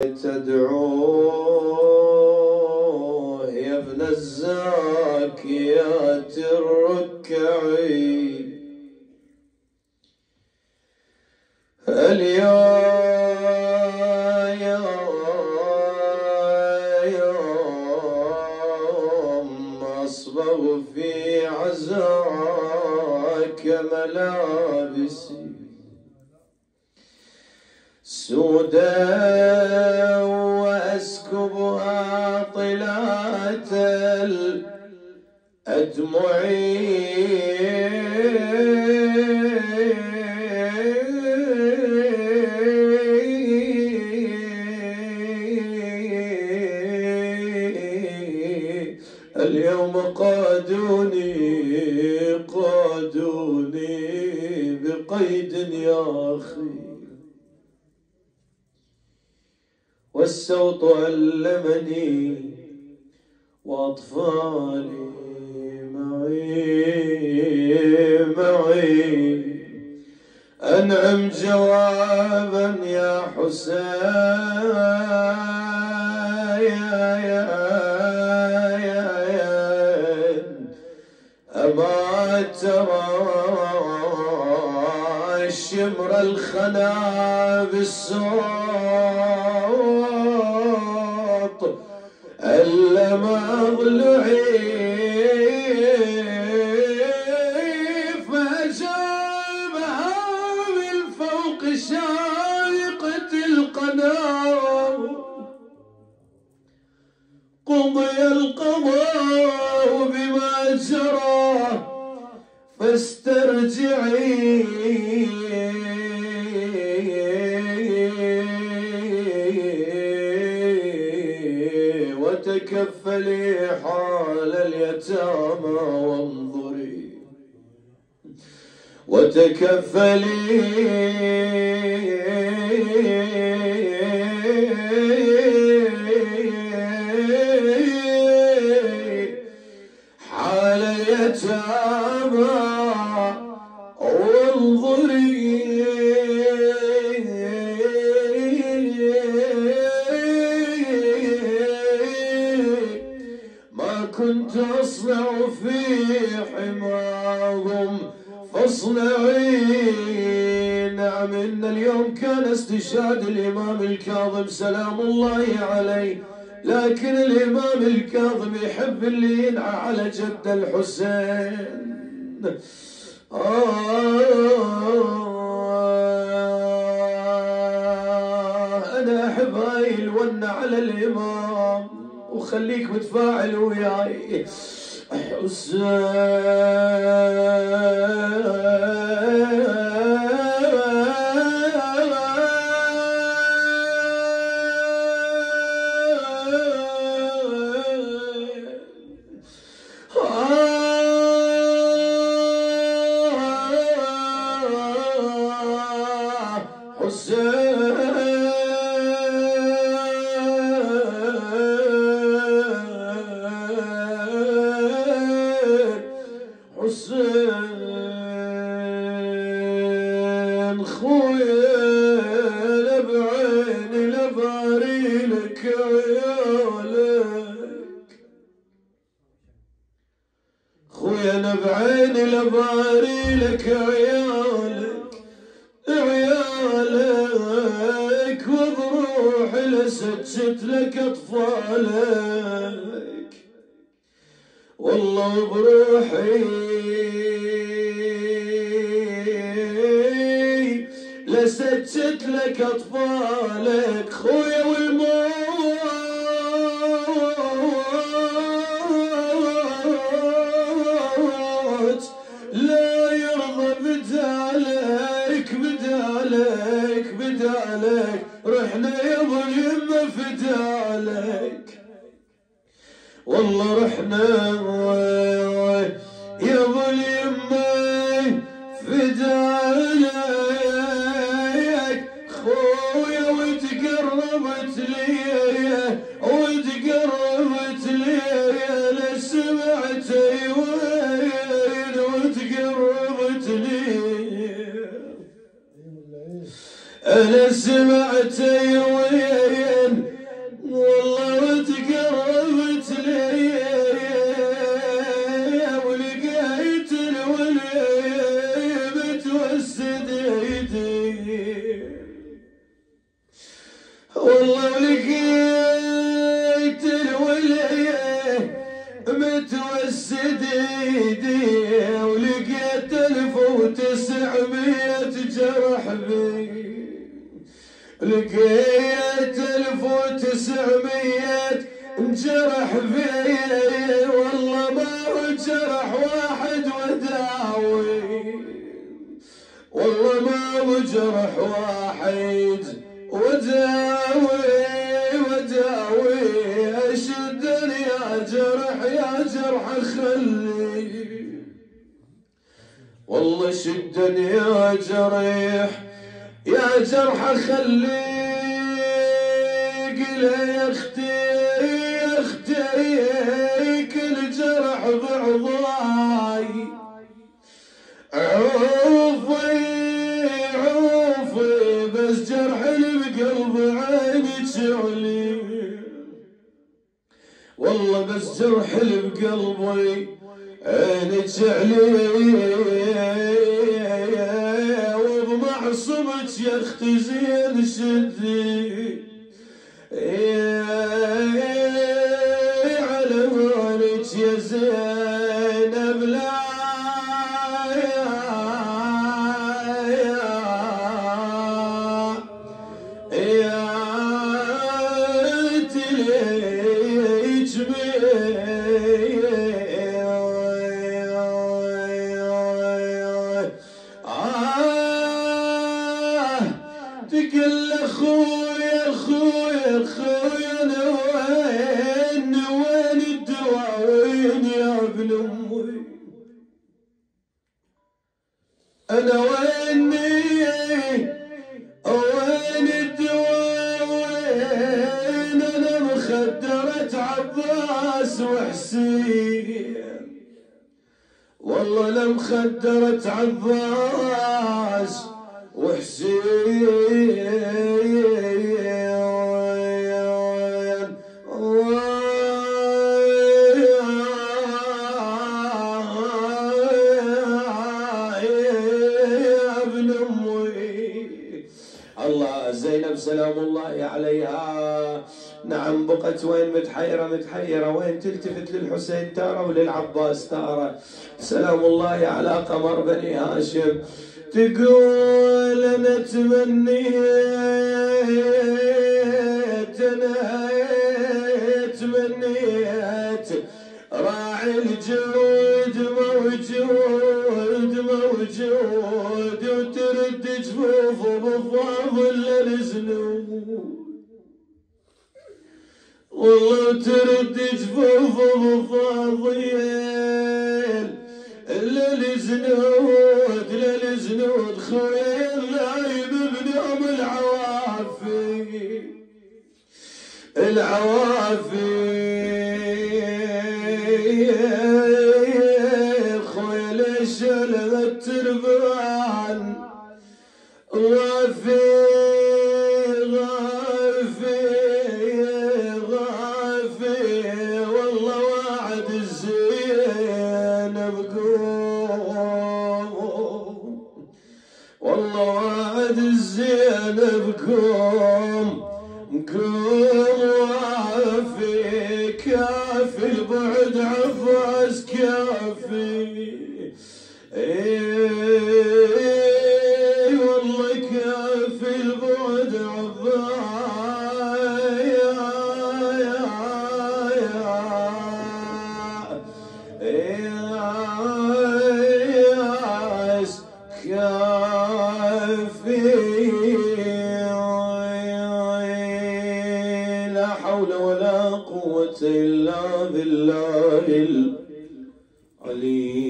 تدعوه يا ابن الزاكيات الركعي اليوم أصبغ في عزاك ملابسي سودا وأسكبها طلات الأدمع اليوم قادوني بقيد يا أخي والسوط علمني وأطفالي معي أنعم جوابا يا حسين أما ترى الشمر الخنا بالصوت ألا مضلعي فجابها من فوق شائقة القناة قضي القضاء بما جرى فاسترجعي وتكفلي حال اليتامى وانظري وتكفلي حال اليتامى وانظري ما كنت أصنع في حماهم فاصنعي. نعم إن اليوم كان استشهاد الإمام الكاظم سلام الله عليه، لكن الإمام الكاظم يحب اللي ينعى على جد الحسين. أنا أحب هاي الونة على الإمام وخليك متفاعل وياي. حسين خويا بعيني لباري لك عيالك، خويا انا بعيني لباري لك عيالك وبروحي لسجت لك اطفالك، والله بروحي لسجت لك اطفالك. خويا والموت لا يرضى بدالك رحنا يا ابو اليمه فدالك، والله رحنا يا ابو اليمه فدالك. خويا وتقربت لي لا سمعتي وين وتقربت لي أنا سمعت وين والله ولقيت الوليه متوسد ايدي، ولقيت 1900 جرح بي، لقيت 1900 جرح بي، والله ما جرح واحد وداوي، والله ما جرح واحد وداوي اشدني يا جرح خلي، والله شدني يا جرح خليك يا اختي كل جرح بعضاي، عوفي بس جرح بقلب عيني تشعلي، والله بس جرح بقلبي عيني تشعلي، وبمعصمك يا اختي زين شدي، على مالك يا زينب لا تقل اخويا انا وين الدواء وين يا ابن امي، انا وين الدواء وين، انا مخدرة عباس وحسين، والله انا مخدرة عباس وحسين، الله. زينب سلام الله عليها نعم بقت وين متحيرة وين تلتفت للحسين تارة وللعباس تارة، سلام الله على قمر بني هاشم، تقول انا تمنيت راعي الجود موجود وترد جفوفه بفاضل الزنود، والله ترد جفوفه بفاضل للزنود خويا اللايب بنوم العوافي خويا ليش التربان غافي والله وعد الزين بقوم، والله وعد الزين بقوم وعافي، كافي البعد عفاس كافي، والله كافي البعد عفاس كافي، لا حول ولا قوة إلا بالله العلي.